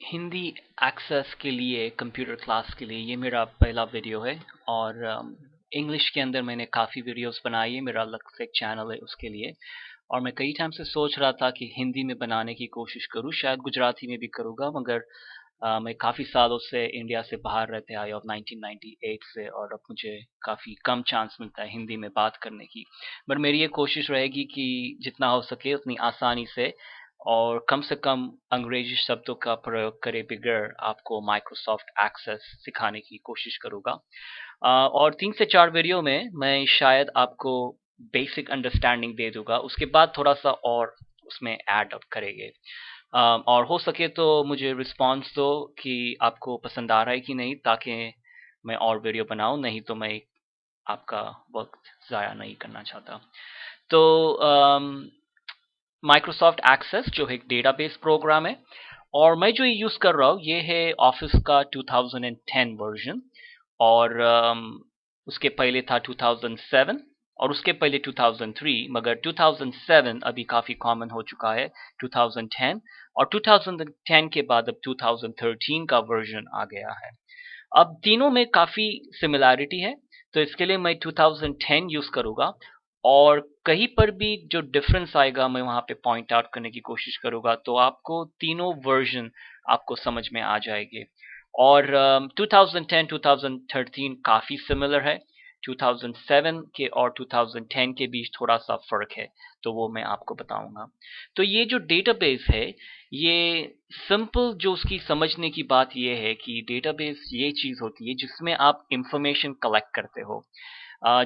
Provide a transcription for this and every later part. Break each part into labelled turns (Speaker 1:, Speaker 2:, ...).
Speaker 1: Hindi access के लिए computer class के लिए ये मेरा पहला वीडियो है और इंग्लिश के अंदर मैंने काफ़ी वीडियोस बनाई है। मेरा अलग से एक चैनल है उसके लिए। और मैं कई टाइम से सोच रहा था कि हिंदी में बनाने की कोशिश करूँ, शायद गुजराती में भी करूँगा, मगर मैं काफ़ी सालों से इंडिया से बाहर रहते आया हूँ 1998 से, और अब मुझे काफ़ी कम चांस मिलता है हिंदी में बात करने की। पर मेरी ये कोशिश रहेगी कि जितना हो सके उतनी आसानी से और कम से कम अंग्रेजी शब्दों का प्रयोग करे बगैर आपको माइक्रोसॉफ्ट एक्सेस सिखाने की कोशिश करूँगा। और 3 से 4 वीडियो में मैं शायद आपको बेसिक अंडरस्टैंडिंग दे दूँगा, उसके बाद थोड़ा-सा और उसमें ऐड अप करेंगे। और हो सके तो मुझे रिस्पॉन्स दो कि आपको पसंद आ रहा है कि नहीं, ताकि मैं और वीडियो बनाऊँ, नहीं तो मैं आपका वक़्त ज़ाया नहीं करना चाहता। तो माइक्रोसॉफ्ट एक्सेस जो है एक डेटाबेस प्रोग्राम है, और मैं जो ये यूज़ कर रहा हूँ ये है ऑफिस का 2010 वर्जन। और उसके पहले था 2007, और उसके पहले 2003, मगर 2007 अभी काफ़ी कॉमन हो चुका है 2010, और 2010 के बाद अब 2013 का वर्जन आ गया है। अब तीनों में काफ़ी सिमिलैरिटी है, तो इसके लिए मैं 2010 यूज़ करूँगा, और कहीं पर भी जो डिफरेंस आएगा मैं वहाँ पे पॉइंट आउट करने की कोशिश करूँगा, तो आपको तीनों वर्जन आपको समझ में आ जाएंगे। और 2010 2013 काफ़ी सिमिलर है। 2007 के और 2010 के बीच थोड़ा सा फ़र्क है, तो वो मैं आपको बताऊंगा। तो ये जो डेटाबेस है, ये सिंपल जो उसकी समझने की बात ये है कि डेटाबेस ये चीज़ होती है जिसमें आप इंफॉर्मेशन कलेक्ट करते हो।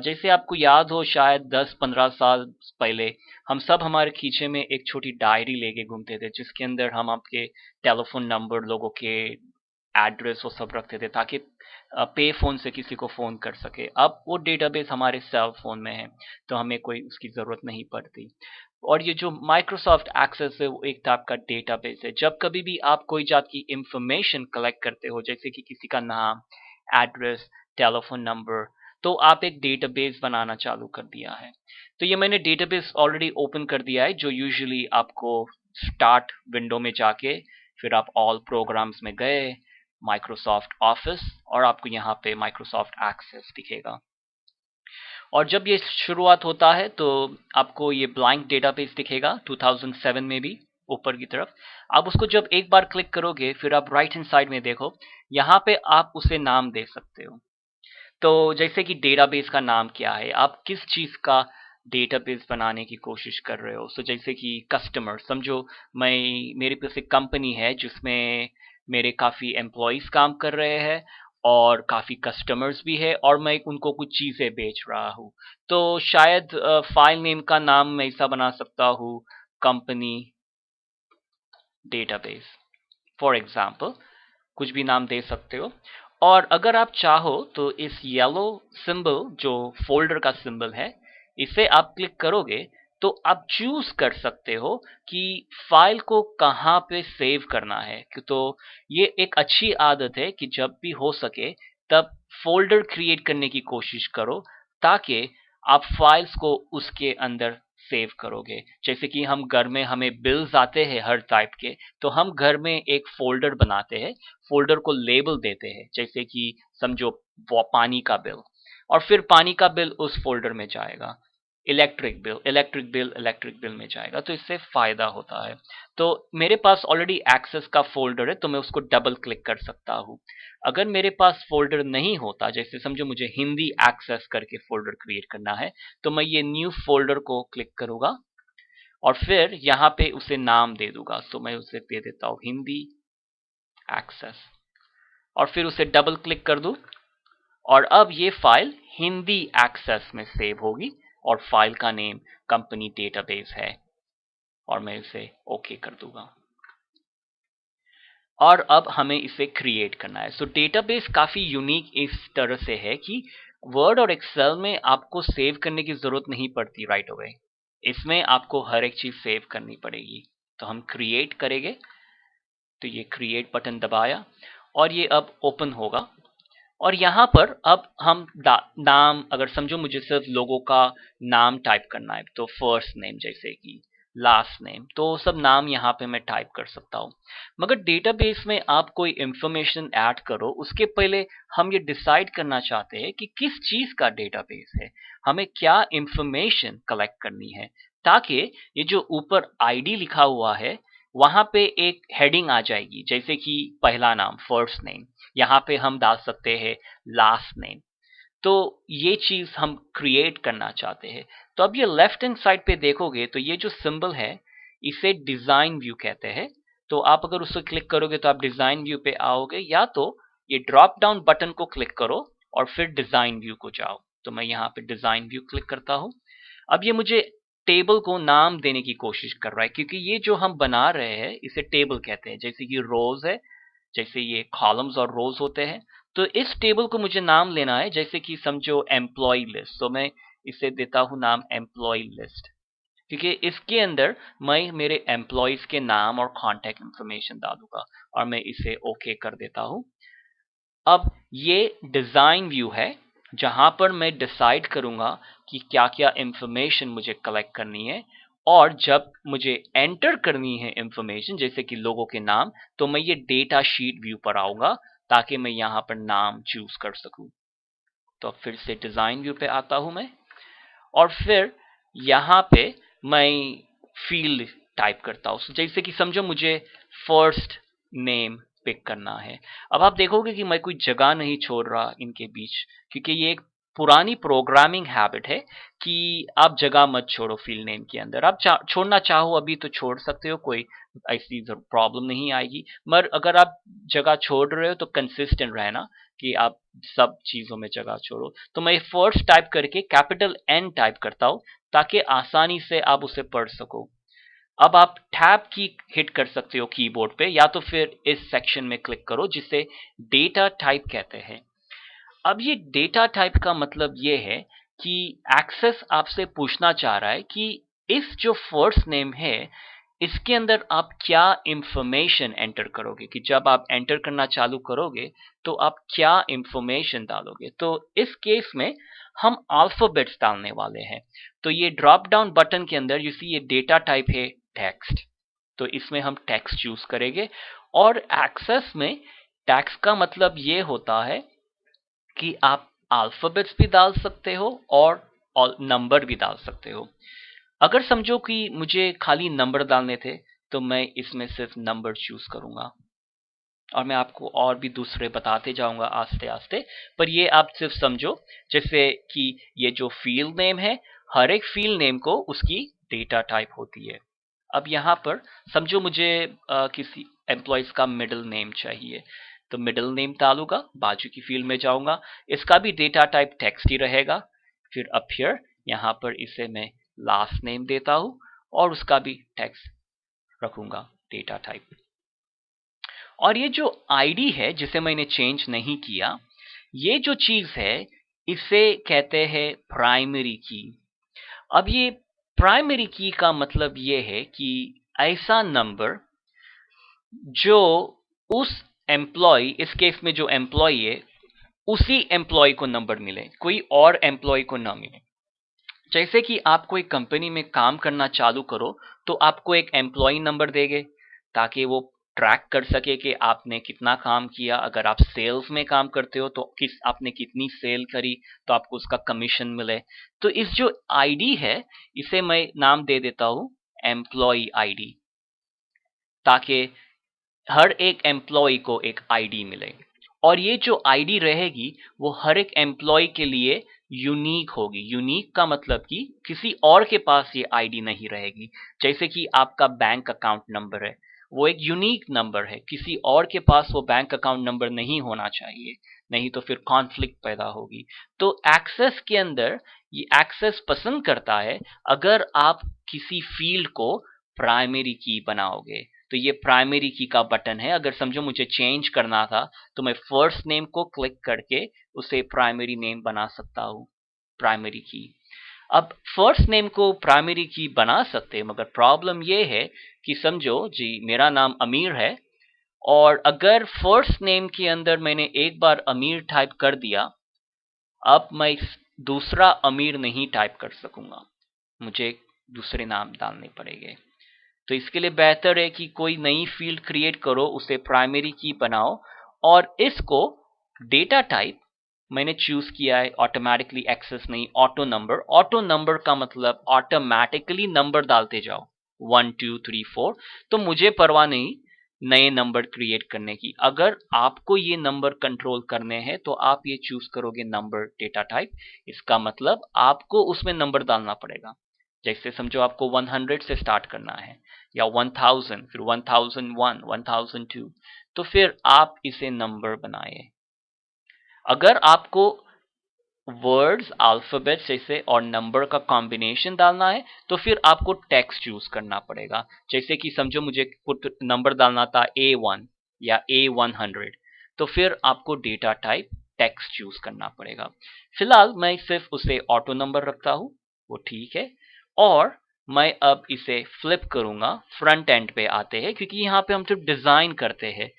Speaker 1: जैसे आपको याद हो, शायद 10-15 साल पहले हम सब हमारे खींचे में एक छोटी डायरी लेके घूमते थे, जिसके अंदर हम आपके टेलीफोन नंबर, लोगों के एड्रेस वो सब रखते थे, ताकि पे फोन से किसी को फोन कर सके। अब वो डेटाबेस हमारे सेल फोन में है, तो हमें कोई उसकी जरूरत नहीं पड़ती। और ये जो माइक्रोसॉफ्ट एक्सेस है वो एक टाइप का डेटाबेस है। जब कभी भी आप कोई जात की इंफॉर्मेशन कलेक्ट करते हो, जैसे कि किसी का नाम, एड्रेस, टेलीफोन नंबर, तो आप एक डेटाबेस बनाना चालू कर दिया है। तो ये मैंने डेटाबेस ऑलरेडी ओपन कर दिया है, जो यूजुअली आपको स्टार्ट विंडो में जाके फिर आप ऑल प्रोग्राम्स में गए, माइक्रोसॉफ्ट ऑफिस, और आपको यहाँ पे माइक्रोसॉफ्ट एक्सेस दिखेगा। और जब ये शुरुआत होता है तो आपको ये ब्लैंक डेटाबेस दिखेगा 2007 में भी ऊपर की तरफ। आप उसको जब एक बार क्लिक करोगे, फिर आप राइट हैंड साइड में देखो, यहाँ पे आप उसे नाम दे सकते हो। तो जैसे कि डेटाबेस का नाम क्या है, आप किस चीज का डेटाबेस बनाने की कोशिश कर रहे हो। सो जैसे कि कस्टमर समझो, मैं मेरे पास एक कंपनी है जिसमें मेरे काफी एम्प्लॉयज काम कर रहे हैं, और काफी कस्टमर्स भी है, और मैं उनको कुछ चीजें बेच रहा हूँ। तो शायद फाइल नेम का नाम मैं ऐसा बना सकता हूँ, कंपनी डेटाबेस फॉर एग्जाम्पल, कुछ भी नाम दे सकते हो। और अगर आप चाहो तो इस येलो सिंबल जो फोल्डर का सिंबल है, इसे आप क्लिक करोगे तो आप चूज कर सकते हो कि फाइल को कहाँ पे सेव करना है। तो ये एक अच्छी आदत है कि जब भी हो सके तब फोल्डर क्रिएट करने की कोशिश करो, ताकि आप फाइल्स को उसके अंदर सेव करोगे। जैसे कि हम घर में, हमें बिल्स आते हैं हर टाइप के, तो हम घर में एक फोल्डर बनाते हैं, फोल्डर को लेबल देते हैं, जैसे कि समझो वो पानी का बिल, और फिर पानी का बिल उस फोल्डर में जाएगा। Electric bill, electric bill, electric bill में जाएगा, तो इससे फायदा होता है। तो मेरे पास ऑलरेडी एक्सेस का फोल्डर है, तो मैं उसको डबल क्लिक कर सकता हूँ। अगर मेरे पास फोल्डर नहीं होता, जैसे समझो मुझे हिंदी एक्सेस करके फोल्डर क्रिएट करना है, तो मैं ये न्यू फोल्डर को क्लिक करूंगा, और फिर यहाँ पे उसे नाम दे दूंगा। तो मैं उसे दे देता हूँ हिंदी एक्सेस, और फिर उसे डबल क्लिक कर दूं, और अब ये फाइल हिंदी एक्सेस में सेव होगी, और फाइल का नेम कंपनी डेटाबेस है, और मैं इसे ओके कर दूंगा। और अब हमें इसे क्रिएट करना है। सो डेटाबेस काफी यूनिक इस तरह से है कि वर्ड और एक्सेल में आपको सेव करने की जरूरत नहीं पड़ती राइट अवे। इसमें आपको हर एक चीज सेव करनी पड़ेगी। तो हम क्रिएट करेंगे, तो ये क्रिएट बटन दबाया, और ये अब ओपन होगा। और यहाँ पर अब हम नाम, अगर समझो मुझे सिर्फ लोगों का नाम टाइप करना है, तो फर्स्ट नेम जैसे कि लास्ट नेम, तो सब नाम यहाँ पे मैं टाइप कर सकता हूँ। मगर डेटाबेस में आप कोई इंफॉर्मेशन ऐड करो उसके पहले हम ये डिसाइड करना चाहते हैं कि किस चीज का डेटाबेस है, हमें क्या इंफॉर्मेशन कलेक्ट करनी है, ताकि ये जो ऊपर आईडी लिखा हुआ है वहां पे एक हेडिंग आ जाएगी, जैसे कि पहला नाम फर्स्ट नेम, यहाँ पे हम डाल सकते हैं लास्ट नेम। तो ये चीज हम क्रिएट करना चाहते हैं। तो अब ये लेफ्ट हैंड साइड पे देखोगे तो ये जो सिंबल है इसे डिजाइन व्यू कहते हैं। तो आप अगर उसको क्लिक करोगे तो आप डिजाइन व्यू पे आओगे, या तो ये ड्रॉप डाउन बटन को क्लिक करो और फिर डिजाइन व्यू को जाओ। तो मैं यहाँ पे डिजाइन व्यू क्लिक करता हूँ। अब ये मुझे टेबल को नाम देने की कोशिश कर रहा है, क्योंकि ये जो हम बना रहे हैं इसे टेबल कहते हैं, जैसे कि रोज है, जैसे ये कॉलम्स और रोज होते हैं। तो इस टेबल को मुझे नाम लेना है, जैसे कि समझो एम्प्लॉय लिस्ट, तो मैं इसे देता हूं नाम एम्प्लॉय लिस्ट, क्योंकि इसके अंदर मैं मेरे एम्प्लॉयज के नाम और कॉन्टेक्ट इंफॉर्मेशन डालूंगा, और मैं इसे ओके कर देता हूं। अब ये डिजाइन व्यू है जहां पर मैं डिसाइड करूंगा कि क्या क्या इंफॉर्मेशन मुझे कलेक्ट करनी है, और जब मुझे एंटर करनी है इंफॉर्मेशन जैसे कि लोगों के नाम, तो मैं ये डेटा शीट व्यू पर आऊंगा ताकि मैं यहाँ पर नाम चूज कर सकूं। तो फिर से डिजाइन व्यू पे आता हूं मैं, और फिर यहाँ पे मैं फील्ड टाइप करता हूँ, जैसे कि समझो मुझे फर्स्ट नेम पिक करना है। अब आप देखोगे कि मैं कोई जगह नहीं छोड़ रहा इनके बीच, क्योंकि ये एक पुरानी प्रोग्रामिंग हैबिट है कि आप जगह मत छोड़ो फील्ड नेम के अंदर। आप छोड़ना चाहो अभी तो छोड़ सकते हो, कोई ऐसी प्रॉब्लम नहीं आएगी, मगर अगर आप जगह छोड़ रहे हो तो कंसिस्टेंट रहना कि आप सब चीजों में जगह छोड़ो। तो मैं फर्स्ट टाइप करके कैपिटल एन टाइप करता हूं ताकि आसानी से आप उसे पढ़ सको। अब आप टैब की हिट कर सकते हो कीबोर्ड पे, या तो फिर इस सेक्शन में क्लिक करो जिसे डेटा टाइप कहते हैं। अब ये डेटा टाइप का मतलब ये है कि एक्सेस आपसे पूछना चाह रहा है कि इस जो फर्स्ट नेम है इसके अंदर आप क्या इंफॉर्मेशन एंटर करोगे, कि जब आप एंटर करना चालू करोगे तो आप क्या इंफॉर्मेशन डालोगे। तो इस केस में हम अल्फाबेट्स डालने वाले हैं। तो ये ड्रॉप डाउन बटन के अंदर यू सी ये डेटा टाइप है टेक्स्ट, तो इसमें हम टेक्स्ट चूज करेंगे। और एक्सेस में टेक्स्ट का मतलब ये होता है कि आप अल्फाबेट्स भी डाल सकते हो और नंबर भी डाल सकते हो। अगर समझो कि मुझे खाली नंबर डालने थे तो मैं इसमें सिर्फ नंबर चूज करूंगा, और मैं आपको और भी दूसरे बताते जाऊंगा आस्ते आस्ते। पर ये आप सिर्फ समझो जैसे कि ये जो फील्ड नेम है, हर एक फील्ड नेम को उसकी डेटा टाइप होती है। अब यहाँ पर समझो मुझे किसी एम्प्लॉयज का मिडिल नेम चाहिए, तो मिडिल नेम डालूंगा, बाजू की फील्ड में जाऊंगा, इसका भी डेटा टाइप टेक्स्ट ही रहेगा। फिर अपीयर, यहाँ पर इसे मैं लास्ट नेम देता हूं और उसका भी टेक्स्ट रखूंगा डेटा टाइप। और ये जो आईडी है जिसे मैंने चेंज नहीं किया, ये जो चीज है इसे कहते हैं प्राइमरी की। अब ये प्राइमरी की का मतलब ये है कि ऐसा नंबर जो उस एम्प्लॉय, इस केस में जो एम्प्लॉय है उसी एम्प्लॉय को नंबर मिले, कोई और एम्प्लॉय को ना मिले। जैसे कि आप कोई कंपनी में काम करना चालू करो तो आपको एक एम्प्लॉय नंबर देंगे ताकि वो ट्रैक कर सके कि आपने कितना काम किया। अगर आप सेल्स में काम करते हो तो आपने कितनी सेल करी तो आपको उसका कमीशन मिले। तो इस जो आईडी है इसे मैं नाम दे देता हूं एम्प्लॉय आईडी, ताकि हर एक एम्प्लॉय को एक आईडी मिले। और ये जो आईडी रहेगी वो हर एक एम्प्लॉय के लिए यूनिक होगी। यूनिक का मतलब कि किसी और के पास ये आईडी नहीं रहेगी। जैसे कि आपका बैंक अकाउंट नंबर है, वो एक यूनिक नंबर है, किसी और के पास वो बैंक अकाउंट नंबर नहीं होना चाहिए, नहीं तो फिर कॉन्फ्लिक्ट पैदा होगी। तो एक्सेस के अंदर ये एक्सेस पसंद करता है अगर आप किसी फील्ड को प्राइमरी की बनाओगे। तो ये प्राइमरी की का बटन है। अगर समझो मुझे चेंज करना था तो मैं फर्स्ट नेम को क्लिक करके उसे प्राइमरी नेम बना सकता हूं, प्राइमरी की। अब फर्स्ट नेम को प्राइमरी की बना सकते हैं, मगर प्रॉब्लम ये है कि समझो जी मेरा नाम अमीर है, और अगर फर्स्ट नेम के अंदर मैंने एक बार अमीर टाइप कर दिया, अब मैं दूसरा अमीर नहीं टाइप कर सकूंगा, मुझे दूसरे नाम डालने पड़ेंगे। तो इसके लिए बेहतर है कि कोई नई फील्ड क्रिएट करो, उसे प्राइमरी की बनाओ और इसको डेटा टाइप मैंने चूज किया है ऑटोमेटिकली एक्सेस नहीं, ऑटो नंबर। ऑटो नंबर का मतलब ऑटोमेटिकली नंबर डालते जाओ 1 2 3 4। तो मुझे परवाह नहीं नए नंबर क्रिएट करने की। अगर आपको ये नंबर कंट्रोल करने हैं तो आप ये चूज करोगे नंबर डेटा टाइप। इसका मतलब आपको उसमें नंबर डालना पड़ेगा। जैसे समझो आपको 100 से स्टार्ट करना है या 1000, फिर 1001, 1002, तो फिर आप इसे नंबर बनाए। अगर आपको वर्ड्स अल्फाबेट्स जैसे और नंबर का कॉम्बिनेशन डालना है तो फिर आपको टेक्स्ट चूज करना पड़ेगा। जैसे कि समझो मुझे पुट नंबर डालना था A1 या A100, तो फिर आपको डेटा टाइप टेक्स्ट चूज करना पड़ेगा। फिलहाल मैं सिर्फ उसे ऑटो नंबर रखता हूं, वो ठीक है। और मैं अब इसे फ्लिप करूंगा, फ्रंट एंड पे आते हैं क्योंकि यहाँ पे हम सिर्फ डिजाइन करते हैं।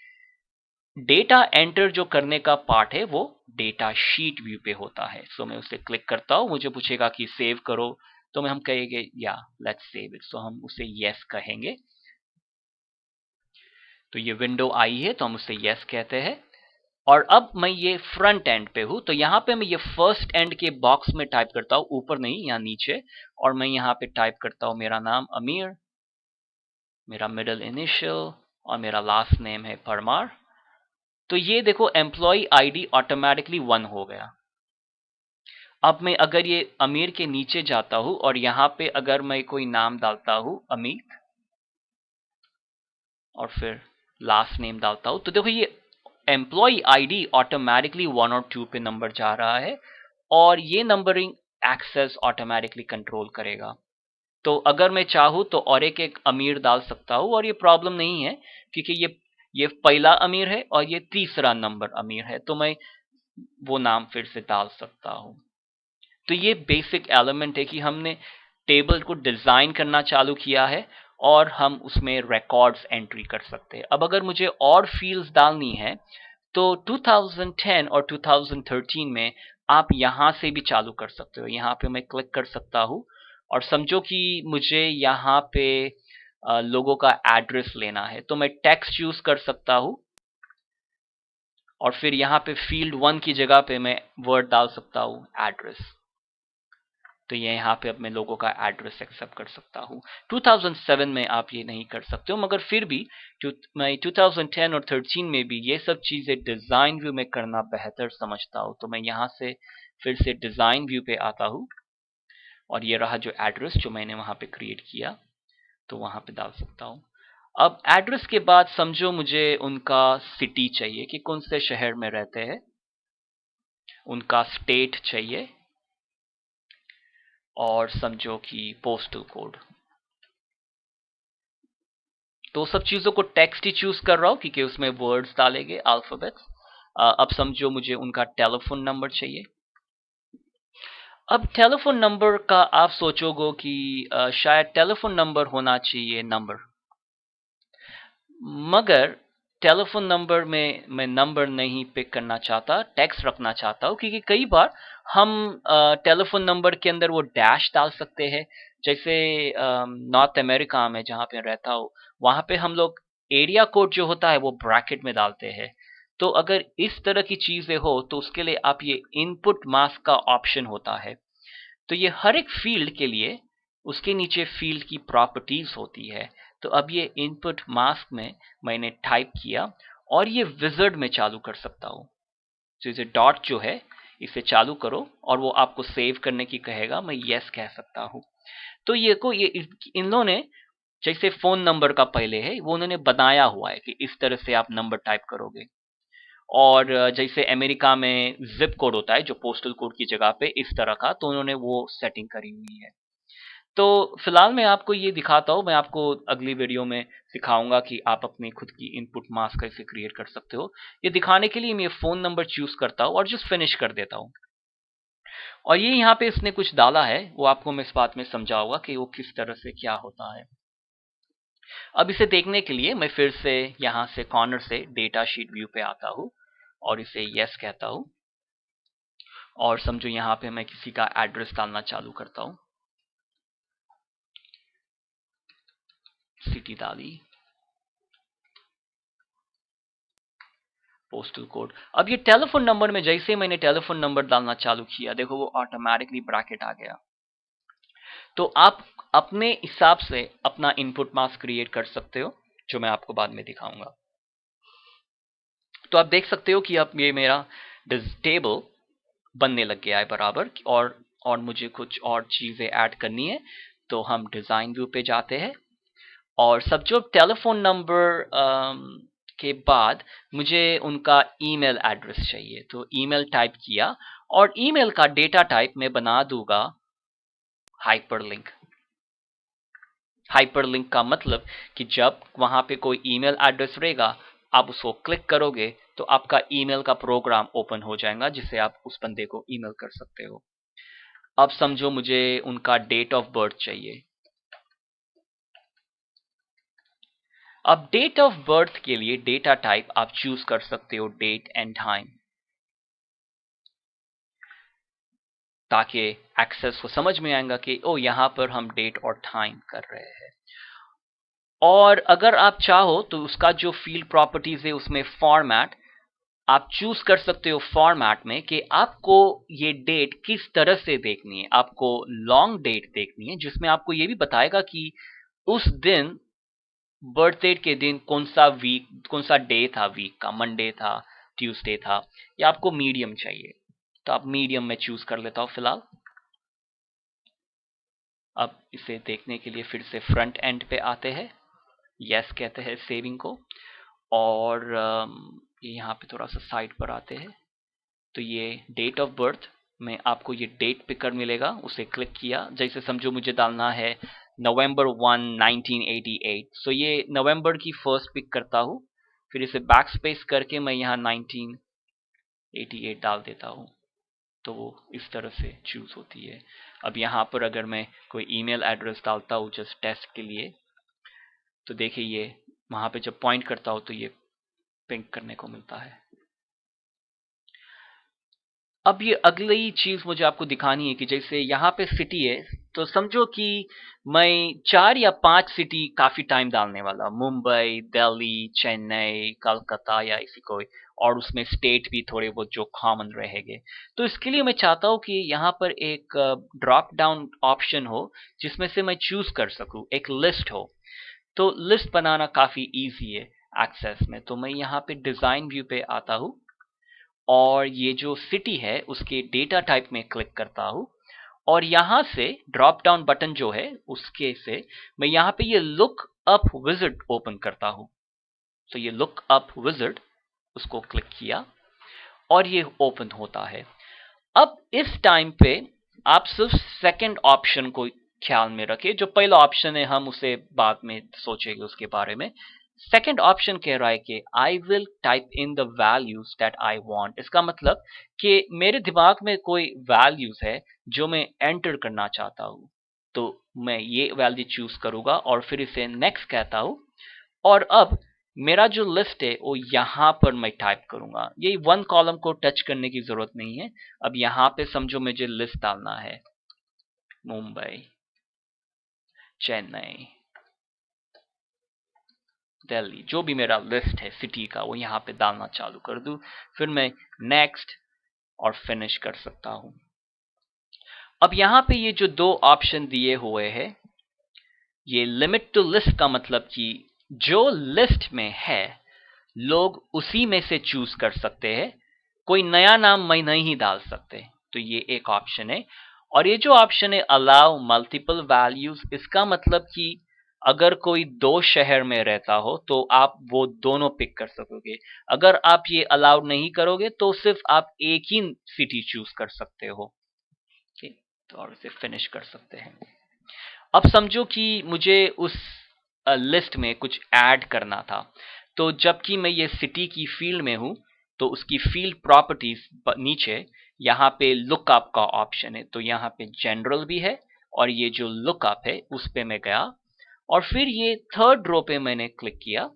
Speaker 1: डेटा एंटर जो करने का पार्ट है वो डेटा शीट व्यू पे होता है। सो मैं उसे क्लिक करता हूं, मुझे पूछेगा कि सेव करो, तो हम कहेंगे या लेट्स सेव इट। सो हम उसे यस कहेंगे। तो ये विंडो आई है तो हम उसे यस कहते हैं। और अब मैं ये फ्रंट एंड पे हूं तो यहाँ पे मैं ये फर्स्ट एंड के बॉक्स में टाइप करता हूं, ऊपर नहीं यहाँ नीचे। और मैं यहाँ पे टाइप करता हूं मेरा नाम अमीर, मेरा मिडिल इनिशियल और मेरा लास्ट नेम है परमार। तो ये देखो एम्प्लॉय आईडी ऑटोमेटिकली 1 हो गया। अब मैं अगर ये अमीर के नीचे जाता हूं और यहां पे अगर मैं कोई नाम डालता हूं अमित और फिर लास्ट नेम डालता हूं तो देखो ये एम्प्लॉय आईडी ऑटोमेटिकली 1 और 2 पे नंबर जा रहा है और ये नंबरिंग एक्सेस ऑटोमेटिकली कंट्रोल करेगा। तो अगर मैं चाहूं तो और एक अमीर डाल सकता हूं और ये प्रॉब्लम नहीं है क्योंकि ये पहला अमीर है और ये तीसरा नंबर अमीर है, तो मैं वो नाम फिर से डाल सकता हूं। तो ये बेसिक एलिमेंट है कि हमने टेबल को डिजाइन करना चालू किया है और हम उसमें रिकॉर्ड्स एंट्री कर सकते हैं। अब अगर मुझे और फील्ड्स डालनी है तो 2010 और 2013 में आप यहां से भी चालू कर सकते हो। यहां पे मैं क्लिक कर सकता हूं और समझो कि मुझे यहां पे लोगों का एड्रेस लेना है तो मैं टेक्स्ट यूज कर सकता हूं और फिर यहाँ पे फील्ड 1 की जगह पे मैं वर्ड डाल सकता हूं एड्रेस। तो ये यहाँ पे अब मैं लोगों का एड्रेस एक्सेप्ट कर सकता हूँ। 2007 में आप ये नहीं कर सकते हो, मगर फिर भी मैं 2010 और 13 में भी ये सब चीजें डिजाइन व्यू में करना बेहतर समझता हूँ। तो मैं यहाँ से फिर से डिजाइन व्यू पे आता हूँ और ये रहा जो एड्रेस जो मैंने वहां पे क्रिएट किया, तो वहां पे डाल सकता हूँ। अब एड्रेस के बाद समझो मुझे उनका सिटी चाहिए कि कौन से शहर में रहते हैं, उनका स्टेट चाहिए और समझो कि पोस्टल कोड। तो सब चीजों को टेक्स्ट ही चूज कर रहा हूं क्योंकि उसमें वर्ड्स डालेंगे अल्फाबेट्स। अब समझो मुझे उनका टेलीफोन नंबर चाहिए। अब टेलीफोन नंबर का आप सोचोगे कि शायद टेलीफोन नंबर होना चाहिए नंबर, मगर टेलीफोन नंबर में मैं नंबर नहीं पिक करना चाहता, टेक्स्ट रखना चाहता हूँ क्योंकि कई बार हम टेलीफोन नंबर के अंदर वो डैश डाल सकते हैं। जैसे नॉर्थ अमेरिका में जहाँ पे रहता हूँ वहां पे हम लोग एरिया कोड जो होता है वो ब्रैकेट में डालते हैं। तो अगर इस तरह की चीजें हो तो उसके लिए आप ये इनपुट मास्क का ऑप्शन होता है। तो ये हर एक फील्ड के लिए उसके नीचे फील्ड की प्रॉपर्टीज होती है। तो अब ये इनपुट मास्क में मैंने टाइप किया और ये विजर्ड में चालू कर सकता हूँ। तो इसे डॉट जो है इसे चालू करो और वो आपको सेव करने की कहेगा, मैं यस कह सकता हूँ। तो ये इन लोगों ने जैसे फोन नंबर का पहले है वो उन्होंने बनाया हुआ है कि इस तरह से आप नंबर टाइप करोगे। और जैसे अमेरिका में जिप कोड होता है जो पोस्टल कोड की जगह पे इस तरह का, तो उन्होंने वो सेटिंग करी हुई है। तो फिलहाल मैं आपको ये दिखाता हूँ, मैं आपको अगली वीडियो में सिखाऊंगा कि आप अपनी खुद की इनपुट मास्क कैसे क्रिएट कर सकते हो। ये दिखाने के लिए मैं फोन नंबर चूज करता हूँ और जस्ट फिनिश कर देता हूँ। और ये यहाँ पे इसने कुछ डाला है, वो आपको मैं इस बात में समझाऊंगा कि वो किस तरह से क्या होता है। अब इसे देखने के लिए मैं फिर से यहाँ से कॉर्नर से डेटा शीट व्यू पे आता हूँ और इसे यस कहता हूँ और समझो यहाँ पे मैं किसी का एड्रेस डालना चालू करता हूँ। सिटी डाली, पोस्टल कोड। अब ये टेलीफोन नंबर में जैसे मैंने टेलीफोन नंबर डालना चालू किया, देखो वो ऑटोमेटिकली ब्रैकेट आ गया। तो आप अपने हिसाब से अपना इनपुट मास्क क्रिएट कर सकते हो, जो मैं आपको बाद में दिखाऊंगा। तो आप देख सकते हो कि अब ये मेरा टेबल बनने लग गया है बराबर, और मुझे कुछ और चीजें ऐड करनी है। तो हम डिजाइन व्यू पे जाते हैं, और सब जो टेलीफोन नंबर के बाद मुझे उनका ईमेल एड्रेस चाहिए, तो ईमेल टाइप किया, और ईमेल का डेटा टाइप मैं बना दूंगा हाइपरलिंक। हाइपरलिंक का मतलब कि जब वहां पे कोई ईमेल एड्रेस रहेगा, आप उसको क्लिक करोगे तो आपका ईमेल का प्रोग्राम ओपन हो जाएगा, जिससे आप उस बंदे को ईमेल कर सकते हो। अब समझो मुझे उनका डेट ऑफ बर्थ चाहिए। अब डेट ऑफ बर्थ के लिए डेटा टाइप आप चूज कर सकते हो डेट एंड टाइम, ताकि एक्सेस को समझ में आएगा कि ओ यहां पर हम डेट और टाइम कर रहे हैं। और अगर आप चाहो तो उसका जो फील्ड प्रॉपर्टीज है उसमें फॉर्मेट आप चूज कर सकते हो, फॉर्मेट में कि आपको ये डेट किस तरह से देखनी है। आपको लॉन्ग डेट देखनी है जिसमें आपको ये भी बताएगा कि उस दिन बर्थ डेट के दिन कौन सा वीक, कौन सा डे था वीक का, मंडे था, ट्यूसडे था, या आपको मीडियम चाहिए। तो आप मीडियम में चूज कर लेता हूं फिलहाल। अब इसे देखने के लिए फिर से फ्रंट एंड पे आते हैं, यस कहते हैं सेविंग को, और यहाँ पे थोड़ा सा साइड पर आते हैं। तो ये डेट ऑफ बर्थ में आपको ये डेट पिकर मिलेगा, उसे क्लिक किया। जैसे समझो मुझे डालना है नवंबर 1 1988, सो ये नवंबर की फर्स्ट पिक करता हूँ, फिर इसे बैक स्पेस करके मैं यहाँ 1988 डाल देता हूँ। तो वो इस तरह से चूज होती है। अब यहाँ पर अगर मैं कोई ईमेल एड्रेस डालता हूँ जस्ट टेस्ट के लिए, तो देखिए ये वहां पे जब पॉइंट करता हूँ तो ये पिंक करने को मिलता है। अब ये अगली चीज मुझे आपको दिखानी है कि जैसे यहाँ पे सिटी है, तो समझो कि मैं 4 या 5 सिटी काफी टाइम डालने वाला, मुंबई, दिल्ली, चेन्नई, कलकत्ता या ऐसी कोई, और उसमें स्टेट भी थोड़े बहुत जो कॉमन रहेंगे। तो इसके लिए मैं चाहता हूँ कि यहाँ पर एक ड्रॉप डाउन ऑप्शन हो जिसमें से मैं चूज कर सकूं, एक लिस्ट हो। तो लिस्ट बनाना काफी इजी है एक्सेस में। तो मैं यहाँ पे डिजाइन व्यू पे आता हूँ, और ये जो सिटी है उसके डेटा टाइप में क्लिक करता हूं, और यहां से ड्रॉप डाउन बटन जो है उसके से मैं यहां पे ये लुक अप विजिट ओपन करता हूं। तो ये लुक अप विजिट, उसको क्लिक किया और ये ओपन होता है। अब इस टाइम पे आप सिर्फ सेकंड ऑप्शन को ख्याल में रखिए, जो पहला ऑप्शन है हम उसे बाद में सोचेंगे उसके बारे में। सेकंड ऑप्शन कह रहा है कि I will type in the values that I want. इसका मतलब कि मेरे दिमाग में कोई वैल्यूज है जो मैं एंटर करना चाहता हूं, तो मैं ये वैल्यू चूज करूंगा और फिर इसे नेक्स्ट कहता हूं। और अब मेरा जो लिस्ट है वो यहां पर मैं टाइप करूंगा, ये वन कॉलम को टच करने की जरूरत नहीं है। अब यहां पे समझो मुझे लिस्ट डालना है, मुंबई, चेन्नई, दिल्ली, जो भी मेरा लिस्ट है सिटी का वो यहाँ पे डालना चालू कर दूं। फिर मैं नेक्स्ट और फिनिश कर सकता हूं। अब यहाँ पे ये जो दो ऑप्शन दिए हुए हैं, ये लिमिट टू लिस्ट का मतलब कि जो लिस्ट में है लोग उसी में से चूज कर सकते हैं, कोई नया नाम मैं नहीं डाल सकते। तो ये एक ऑप्शन है। और ये जो ऑप्शन है अलाउ मल्टीपल वैल्यूज, इसका मतलब कि अगर कोई दो शहर में रहता हो तो आप वो दोनों पिक कर सकोगे। अगर आप ये अलाउ नहीं करोगे तो सिर्फ आप एक ही सिटी चूज कर सकते हो। ठीक, तो और इसे फिनिश कर सकते हैं। अब समझो कि मुझे उस लिस्ट में कुछ ऐड करना था, तो जबकि मैं ये सिटी की फील्ड में हूं, तो उसकी फील्ड प्रॉपर्टीज नीचे यहाँ पे लुकअप का ऑप्शन है। तो यहाँ पे जनरल भी है, और ये जो लुकअप है उस पे मैं गया, और फिर ये थर्ड रो पे मैंने क्लिक किया,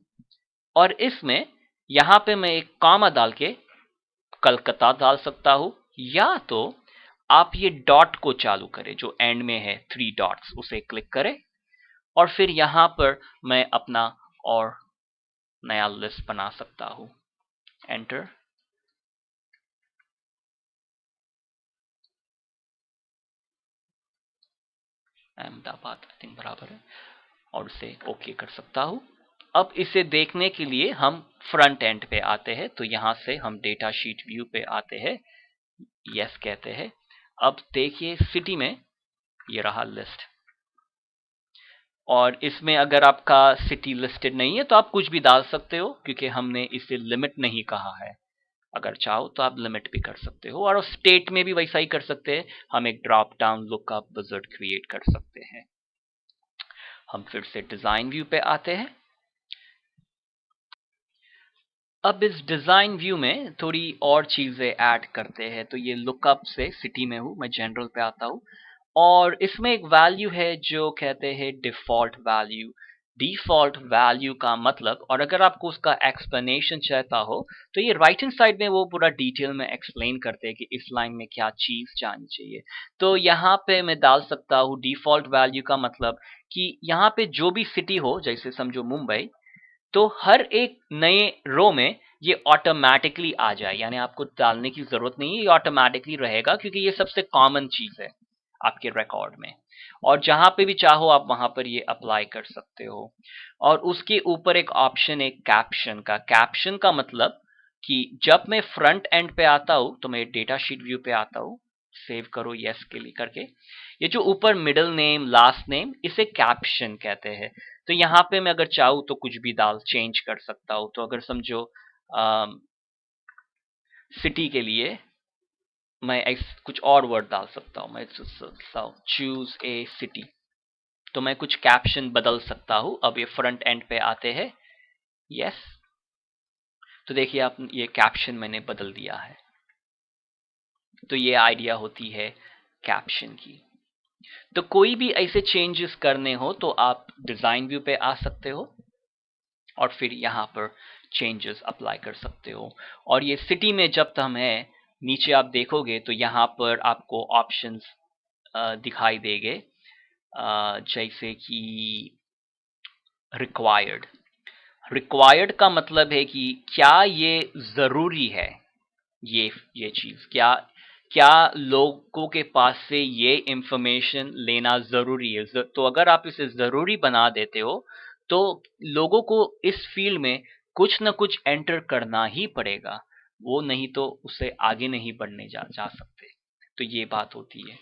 Speaker 1: और इसमें यहाँ पे मैं एक कॉमा डाल के कलकत्ता डाल सकता हूं, या तो आप ये डॉट को चालू करें जो एंड में है, 3 डॉट्स, उसे क्लिक करें, और फिर यहाँ पर मैं अपना और नया लिस्ट बना सकता हूँ। एंटर। अहमदाबाद आई थिंक बराबर है, और इसे ओके कर सकता हूँ। अब इसे देखने के लिए हम फ्रंट एंड पे आते हैं, तो यहाँ से हम डेटा शीट व्यू पे आते हैं, यस कहते हैं। अब देखिए सिटी में ये रहा लिस्ट, और इसमें अगर आपका सिटी लिस्टेड नहीं है तो आप कुछ भी डाल सकते हो, क्योंकि हमने इसे लिमिट नहीं कहा है। अगर चाहो तो आप लिमिट भी कर सकते हो, और स्टेट में भी वैसा ही कर सकते हैं। हम एक drop down lookup wizard create कर सकते हैं। हम फिर से डिजाइन व्यू पे आते हैं। अब इस डिजाइन व्यू में थोड़ी और चीजें ऐड करते हैं। तो ये लुकअप से सिटी में हूं, मैं जनरल पे आता हूं, और इसमें एक वैल्यू है जो कहते हैं डिफॉल्ट वैल्यू। डिफॉल्ट वैल्यू का मतलब, और अगर आपको उसका एक्सप्लेनेशन चाहता हो तो ये राइट हैंड साइड में वो पूरा डिटेल में एक्सप्लेन करते हैं कि इस लाइन में क्या चीज जानी चाहिए। तो यहाँ पे मैं डाल सकता हूँ डिफॉल्ट वैल्यू का मतलब कि यहाँ पे जो भी सिटी हो, जैसे समझो मुंबई, तो हर एक नए रो में ये ऑटोमेटिकली आ जाए, यानी आपको डालने की जरूरत नहीं है, ये ऑटोमेटिकली रहेगा, क्योंकि ये सबसे कॉमन चीज है आपके रिकॉर्ड में। और जहां पे भी चाहो आप वहां पर ये अप्लाई कर सकते हो। और उसके ऊपर एक ऑप्शन है कैप्शन का। कैप्शन का मतलब कि जब मैं फ्रंट एंड पे आता हूं, तो मैं डेटा शीट व्यू पे आता हूं, सेव करो यस के लिए करके, ये जो ऊपर मिडिल नेम लास्ट नेम, इसे कैप्शन कहते हैं। तो यहाँ पे मैं अगर चाहूँ तो कुछ भी डाल चेंज कर सकता हूँ। तो अगर समझो सिटी के लिए मैं कुछ और वर्ड डाल सकता हूँ, मैं चूज ए सिटी, तो मैं कुछ कैप्शन बदल सकता हूँ। अब ये फ्रंट एंड पे आते हैं, यस, तो देखिए आप, ये कैप्शन मैंने बदल दिया है। तो ये आइडिया होती है कैप्शन की। तो कोई भी ऐसे चेंजेस करने हो तो आप डिजाइन व्यू पे आ सकते हो, और फिर यहाँ पर चेंजेस अप्लाई कर सकते हो। और ये सिटी में जब हम है, नीचे आप देखोगे तो यहाँ पर आपको ऑप्शंस दिखाई देंगे, जैसे कि रिक्वायर्ड। रिक्वायर्ड का मतलब है कि क्या ये जरूरी है, ये चीज क्या क्या लोगों के पास से ये इंफॉर्मेशन लेना जरूरी है। तो अगर आप इसे जरूरी बना देते हो तो लोगों को इस फील्ड में कुछ ना कुछ एंटर करना ही पड़ेगा, वो नहीं तो उसे आगे नहीं बढ़ने जा सकते। तो ये बात होती है।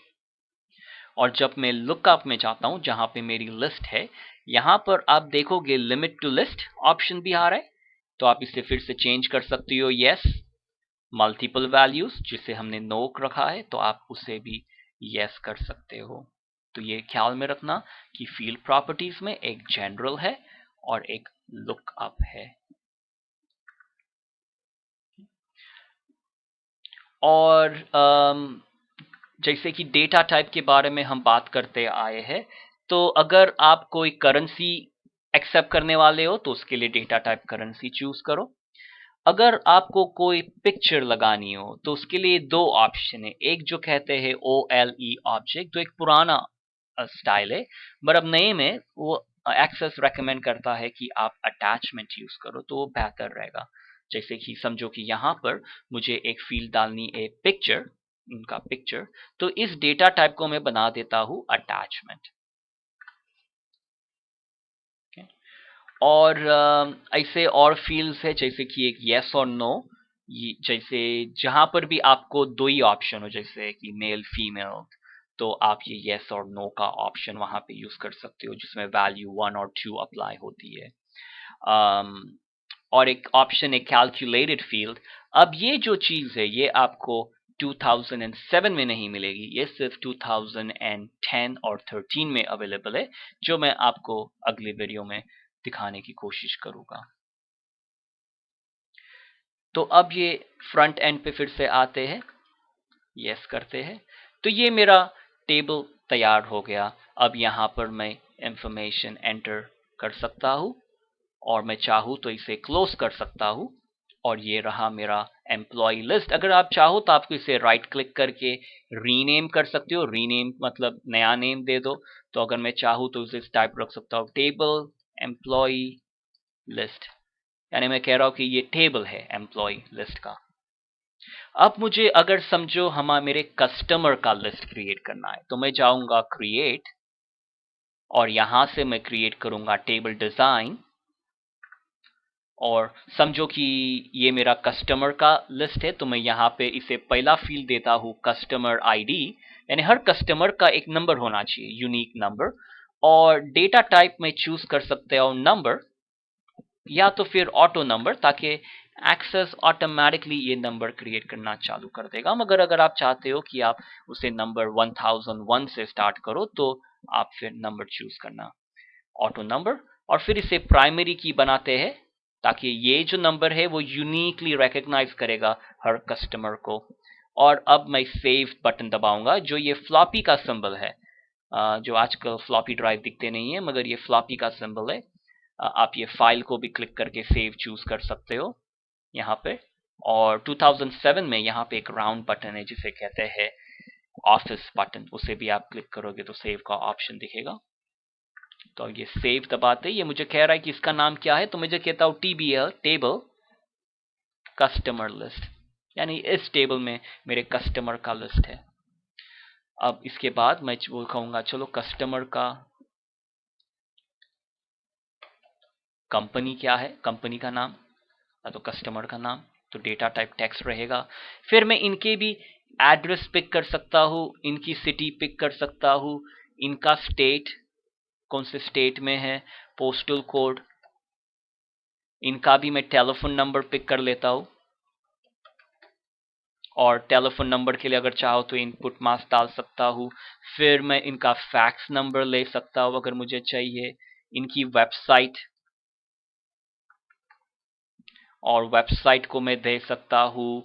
Speaker 1: और जब मैं लुकअप में जाता हूं जहां पे मेरी लिस्ट है, यहां पर आप देखोगे लिमिट टू लिस्ट ऑप्शन भी आ रहा है, तो आप इसे फिर से चेंज कर सकते हो यस। मल्टीपल वैल्यूज जिसे हमने नो रखा है, तो आप उसे भी यस कर सकते हो। तो ये ख्याल में रखना कि फील्ड प्रॉपर्टीज में एक जनरल है और एक लुकअप है। और जैसे कि डेटा टाइप के बारे में हम बात करते आए हैं, तो अगर आप कोई करेंसी एक्सेप्ट करने वाले हो तो उसके लिए डेटा टाइप करेंसी चूज करो। अगर आपको कोई पिक्चर लगानी हो तो उसके लिए दो ऑप्शन है, एक जो कहते हैं OLE ऑब्जेक्ट, जो एक पुराना स्टाइल है, पर अब नए में वो एक्सेस रेकमेंड करता है कि आप अटैचमेंट यूज करो, तो वो बेहतर रहेगा। जैसे कि समझो कि यहाँ पर मुझे एक फील्ड डालनी है पिक्चर, उनका पिक्चर, तो इस डेटा टाइप को मैं बना देता हूं अटैचमेंट। और ऐसे और फील्ड्स है, जैसे कि एक यस और नो, जैसे जहां पर भी आपको दो ही ऑप्शन हो, जैसे कि मेल फीमेल, तो आप ये यस और नो का ऑप्शन वहां पे यूज कर सकते हो, जिसमें वैल्यू 1 और 2 अप्लाई होती है। और एक ऑप्शन है कैलकुलेटेड फील्ड। अब ये जो चीज है ये आपको 2007 में नहीं मिलेगी, ये सिर्फ 2010 और 13 में अवेलेबल है, जो मैं आपको अगले वीडियो में दिखाने की कोशिश करूंगा। तो अब ये फ्रंट एंड पे फिर से आते हैं, यस करते हैं, तो ये मेरा टेबल तैयार हो गया। अब यहाँ पर मैं इंफॉर्मेशन एंटर कर सकता हूँ, और मैं चाहूँ तो इसे क्लोज कर सकता हूँ, और ये रहा मेरा एम्प्लॉय लिस्ट। अगर आप चाहो तो आपको इसे राइट क्लिक करके रीनेम कर सकते हो। रीनेम मतलब नया नेम दे दो। तो अगर मैं चाहूँ तो उसे इस टाइप रख सकता हूँ, टेबल एम्प्लॉय लिस्ट, यानी मैं कह रहा हूँ कि ये टेबल है एम्प्लॉय लिस्ट का। अब मुझे अगर समझो मेरे कस्टमर का लिस्ट क्रिएट करना है, तो मैं जाऊंगा क्रिएट और यहां से मैं क्रिएट करूंगा टेबल डिजाइन। और समझो कि ये मेरा कस्टमर का लिस्ट है, तो मैं यहाँ पे इसे पहला फील्ड देता हूँ कस्टमर आईडी, यानी हर कस्टमर का एक नंबर होना चाहिए, यूनिक नंबर। और डेटा टाइप में चूज कर सकते हो नंबर या तो फिर ऑटो नंबर, ताकि एक्सेस ऑटोमेटिकली ये नंबर क्रिएट करना चालू कर देगा। मगर अगर आप चाहते हो कि आप उसे नंबर 1001 से स्टार्ट करो, तो आप फिर नंबर चूज करना, ऑटो नंबर। और फिर इसे प्राइमरी की बनाते हैं, ताकि ये जो नंबर है वो यूनिकली रिकॉग्नाइज करेगा हर कस्टमर को। और अब मैं सेव बटन दबाऊंगा, जो ये फ्लॉपी का सिंबल है, जो आजकल फ्लॉपी ड्राइव दिखते नहीं है, मगर ये फ्लॉपी का सिंबल है। आप ये फाइल को भी क्लिक करके सेव चूज कर सकते हो यहाँ पे। और 2007 में यहाँ पे एक राउंड बटन है जिसे कहते हैं ऑफिस बटन, उसे भी आप क्लिक करोगे तो सेव का ऑप्शन दिखेगा। तो ये सेव दबाते, ये मुझे कह रहा है कि इसका नाम क्या है, तो मुझे कहता हूँ TBL टेबल कस्टमर लिस्ट, यानी इस टेबल में मेरे कस्टमर का लिस्ट है। अब इसके बाद मैं वो कहूंगा चलो कस्टमर का कंपनी क्या है, कंपनी का नाम, तो कस्टमर का नाम, तो डेटा टाइप टेक्स्ट रहेगा। फिर मैं इनके भी एड्रेस पिक कर सकता हूँ, इनकी सिटी पिक कर सकता हूँ, इनका स्टेट कौन से स्टेट में है, पोस्टल कोड, इनका भी मैं टेलीफोन नंबर पिक कर लेता हूँ। और टेलीफोन नंबर के लिए अगर चाहो तो इनपुट मास्क डाल सकता हूँ। फिर मैं इनका फैक्स नंबर ले सकता हूँ अगर मुझे चाहिए, इनकी वेबसाइट, और वेबसाइट को मैं दे सकता हूँ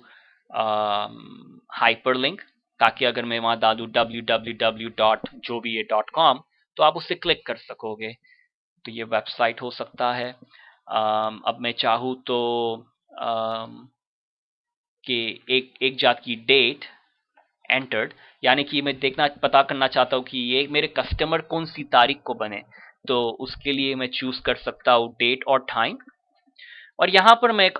Speaker 1: हाइपरलिंक, ताकि अगर मैं वहां डालूं www.jobiye.com तो आप उसे क्लिक कर सकोगे, तो ये वेबसाइट हो सकता है। अब मैं चाहूँ तो कि एक जात की डेट एंटर्ड, यानी कि मैं पता करना चाहता हूँ कि ये मेरे कस्टमर कौन सी तारीख को बने, तो उसके लिए मैं चूज कर सकता हूँ डेट और टाइम। और यहाँ पर मैं एक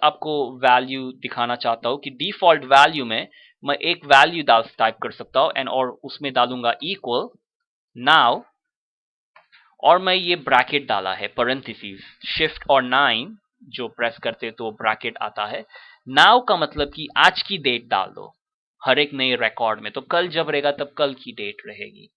Speaker 1: आपको वैल्यू दिखाना चाहता हूँ कि डिफॉल्ट वैल्यू में मैं एक वैल्यू टाइप कर सकता हूँ एंड और उसमें डालूंगा इक्वल नाउ, और मैं ये ब्रैकेट डाला है पैरेंथेसिस, शिफ्ट और 9 जो प्रेस करते तो ब्रैकेट आता है। नाउ का मतलब कि आज की डेट डाल दो हर एक नए रिकॉर्ड में, तो कल जब रहेगा तब कल की डेट रहेगी।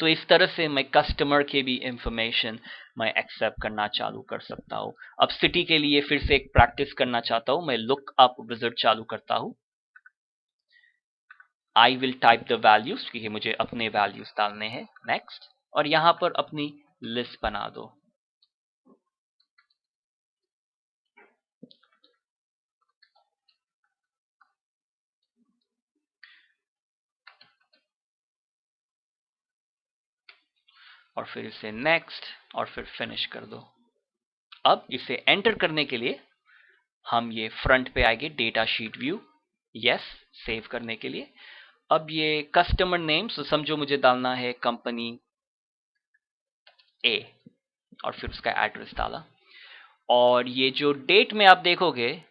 Speaker 1: तो इस तरह से मैं कस्टमर के भी इंफॉर्मेशन मैं एक्सेप्ट करना चालू कर सकता हूँ। अब सिटी के लिए फिर से एक प्रैक्टिस करना चाहता हूँ, मैं लुक अप विजिट चालू करता हूँ। I will type the values, क्योंकि मुझे अपने वैल्यूज डालने हैं, नेक्स्ट, और यहां पर अपनी लिस्ट बना दो। और फिर इसे नेक्स्ट और फिर फिनिश कर दो। अब इसे एंटर करने के लिए हम ये फ्रंट पे आएंगे, data sheet view, yes, save करने के लिए। अब ये कस्टमर नेम, तो समझो मुझे डालना है कंपनी ए, और फिर उसका एड्रेस डाला। और ये जो डेट में आप देखोगे,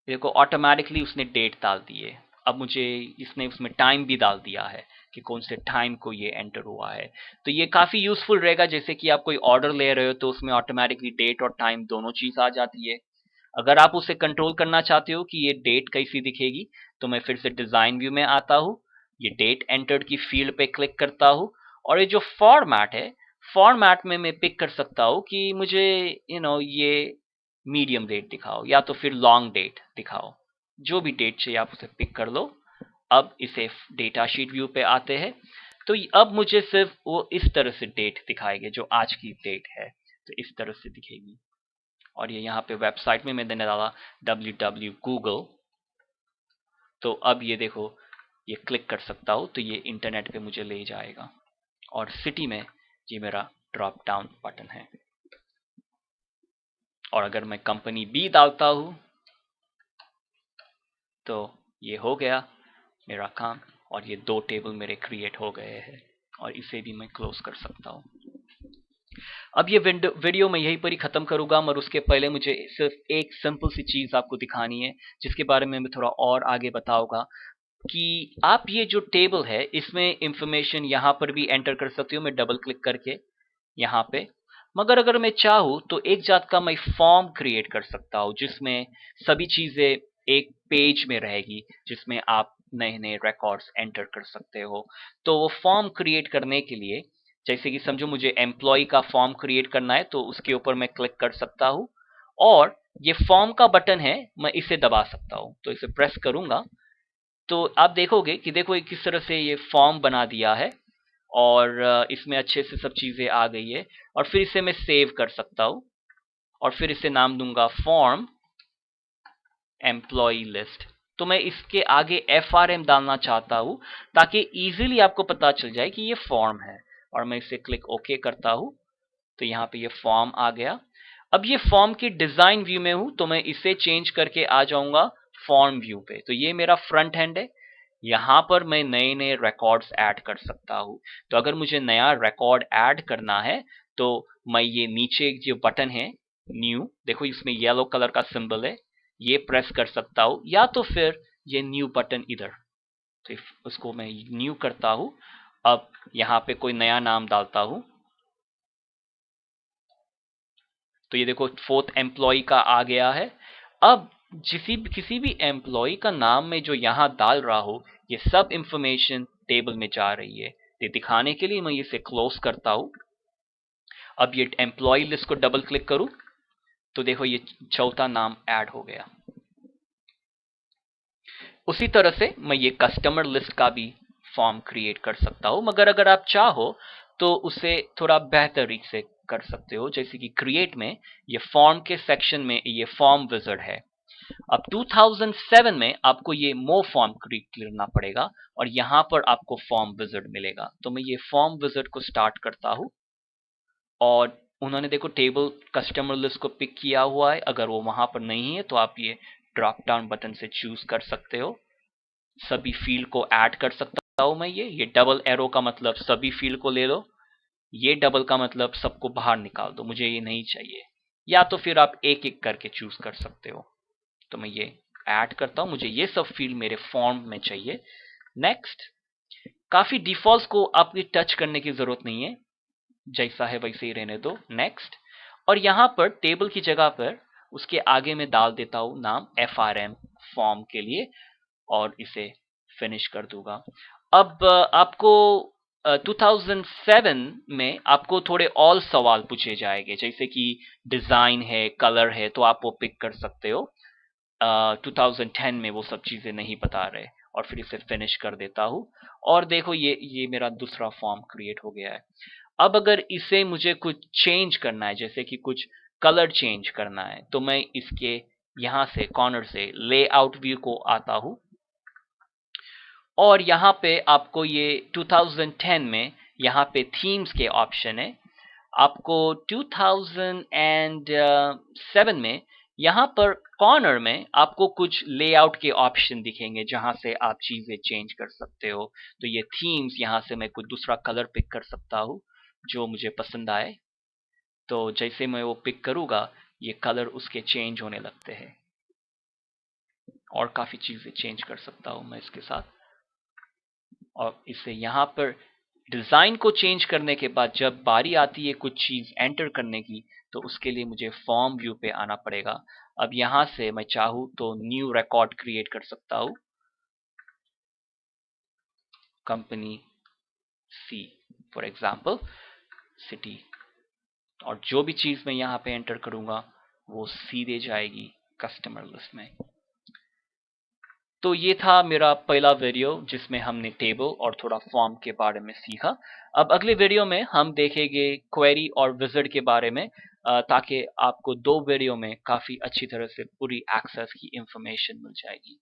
Speaker 1: देखो ऑटोमेटिकली उसने डेट डाल दी है। अब मुझे इसने उसमें टाइम भी डाल दिया है कि कौन से टाइम को ये एंटर हुआ है। तो ये काफी यूजफुल रहेगा, जैसे कि आप कोई ऑर्डर ले रहे हो तो उसमें ऑटोमेटिकली डेट और टाइम दोनों चीज आ जाती है। अगर आप उसे कंट्रोल करना चाहते हो कि ये डेट कैसी दिखेगी, तो मैं फिर से डिजाइन व्यू में आता हूँ, ये डेट एंटर्ड की फील्ड पे क्लिक करता हूँ, और ये जो फॉर्मेट है, फॉर्मेट में मैं पिक कर सकता हूँ कि मुझे ये मीडियम डेट दिखाओ या तो फिर लॉन्ग डेट दिखाओ, जो भी डेट चाहिए आप उसे पिक कर लो। अब इसे डेटा शीट व्यू पे आते हैं, तो अब मुझे सिर्फ वो इस तरह से डेट दिखाएगी जो आज की डेट है, तो इस तरह से दिखेगी। और ये यहाँ पे वेबसाइट में मैंने डाला www Google, तो अब ये देखो, ये क्लिक कर सकता हूँ तो ये इंटरनेट पे मुझे ले जाएगा। और सिटी में ये मेरा ड्रॉप डाउन बटन है। और अगर मैं कंपनी बी डालता हूं तो ये हो गया मेरा काम, और ये 2 टेबल मेरे क्रिएट हो गए हैं, और इसे भी मैं क्लोज कर सकता हूं। अब ये वीडियो मैं यहीं पर ही खत्म करूंगा, मगर उसके पहले मुझे सिर्फ एक सिंपल सी चीज आपको दिखानी है, जिसके बारे में मैं थोड़ा और आगे बताऊंगा कि आप ये जो टेबल है इसमें इंफॉर्मेशन यहां पर भी एंटर कर सकते हो, मैं डबल क्लिक करके यहाँ पे। मगर अगर मैं चाहूँ तो एक जात का मैं फॉर्म क्रिएट कर सकता हूँ, जिसमें सभी चीजें एक पेज में रहेगी, जिसमें आप नए नए रिकॉर्ड्स एंटर कर सकते हो। तो वो फॉर्म क्रिएट करने के लिए, जैसे कि समझो मुझे एम्प्लॉय का फॉर्म क्रिएट करना है, तो उसके ऊपर मैं क्लिक कर सकता हूँ, और ये फॉर्म का बटन है, मैं इसे दबा सकता हूँ। तो इसे प्रेस करूंगा तो आप देखोगे कि देखो ये किस तरह से ये फॉर्म बना दिया है, और इसमें अच्छे से सब चीजें आ गई है। और फिर इसे मैं सेव कर सकता हूं, और फिर इसे नाम दूंगा फॉर्म एम्प्लॉय लिस्ट। तो मैं इसके आगे FRM डालना चाहता हूं, ताकि इजीली आपको पता चल जाए कि ये फॉर्म है। और मैं इसे क्लिक ओके करता हूं, तो यहाँ पे ये फॉर्म आ गया। अब ये फॉर्म की डिजाइन व्यू में हूं, तो मैं इसे चेंज करके आ जाऊंगा फॉर्म व्यू पे। तो ये मेरा फ्रंट हैंड है, यहां पर मैं नए नए रिकॉर्ड्स ऐड कर सकता हूं। तो अगर मुझे नया रिकॉर्ड ऐड करना है, तो मैं ये नीचे जो बटन है न्यू, देखो इसमें येलो कलर का सिंबल है, ये प्रेस कर सकता हूं, या तो फिर ये न्यू बटन इधर, तो उसको मैं न्यू करता हूं। अब यहाँ पे कोई नया नाम डालता हूं, तो ये देखो 4th एम्प्लॉय का आ गया है। अब किसी भी एम्प्लॉय का नाम में जो यहां डाल रहा हो, ये सब इंफॉर्मेशन टेबल में जा रही है। ये दिखाने के लिए मैं इसे क्लोज करता हूं। अब ये एम्प्लॉय लिस्ट को डबल क्लिक करूं, तो देखो ये 4था नाम ऐड हो गया। उसी तरह से मैं ये कस्टमर लिस्ट का भी फॉर्म क्रिएट कर सकता हूं, मगर अगर आप चाहो तो उसे थोड़ा बेहतरी से कर सकते हो। जैसे कि क्रिएट में ये फॉर्म के सेक्शन में ये फॉर्म विजार्ड है। अब 2007 में आपको ये मो फॉर्म क्रिएट करना पड़ेगा, और यहां पर आपको फॉर्म विजार्ड मिलेगा। तो मैं ये फॉर्म विजार्ड को स्टार्ट करता हूं, और उन्होंने देखो टेबल कस्टमर लिस्ट को पिक किया हुआ है। अगर वो वहां पर नहीं है तो आप ये ड्रॉप डाउन बटन से चूज कर सकते हो। सभी फील्ड को ऐड कर सकता हूं मैं। ये डबल एरो का मतलब सभी फील्ड को ले लो, ये डबल का मतलब सबको बाहर निकाल दो, मुझे ये नहीं चाहिए। या तो फिर आप एक एक करके चूज कर सकते हो। तो मैं ये ऐड करता हूं, मुझे ये सब फील्ड मेरे फॉर्म में चाहिए। नेक्स्ट। काफी डिफॉल्ट्स को आपकी टच करने की जरूरत नहीं है, जैसा है वैसे ही रहने दो। नेक्स्ट। और यहां पर टेबल की जगह पर उसके आगे में डाल देता हूं नाम FRM फॉर्म के लिए, और इसे फिनिश कर दूंगा। अब आपको 2007 में आपको थोड़े और सवाल पूछे जाएंगे, जैसे कि डिजाइन है, कलर है, तो आप वो पिक कर सकते हो। 2010 में वो सब चीजें नहीं बता रहे। और फिर इसे फिनिश कर देता हूं, और देखो ये मेरा दूसरा फॉर्म क्रिएट हो गया है। अब अगर इसे मुझे कुछ चेंज करना है, जैसे कि कुछ कलर चेंज करना है, तो मैं इसके यहां से कॉर्नर से लेआउट व्यू को आता हूं, और यहाँ पे आपको ये 2010 में यहाँ पे थीम्स के ऑप्शन है। आपको 2007 में यहाँ पर कॉर्नर में आपको कुछ लेआउट के ऑप्शन दिखेंगे, जहां से आप चीजें चेंज कर सकते हो। तो ये थीम्स, यहाँ से मैं कुछ दूसरा कलर पिक कर सकता हूँ जो मुझे पसंद आए। तो जैसे मैं वो पिक करूंगा, ये कलर उसके चेंज होने लगते हैं, और काफी चीजें चेंज कर सकता हूं मैं इसके साथ। और इसे यहाँ पर डिजाइन को चेंज करने के बाद जब बारी आती है कुछ चीज एंटर करने की, तो उसके लिए मुझे फॉर्म व्यू पे आना पड़ेगा। अब यहां से मैं चाहूं तो न्यू रिकॉर्ड क्रिएट कर सकता हूं, company see for example, city. और जो भी चीज मैं यहाँ पे एंटर करूंगा वो सीधे जाएगी कस्टमर लिस्ट में। तो ये था मेरा पहला वीडियो, जिसमें हमने टेबल और थोड़ा फॉर्म के बारे में सीखा। अब अगले वीडियो में हम देखेंगे क्वेरी और विजार्ड के बारे में, ताकि आपको 2 वीडियो में काफी अच्छी तरह से पूरी एक्सेस की इंफॉर्मेशन मिल जाएगी।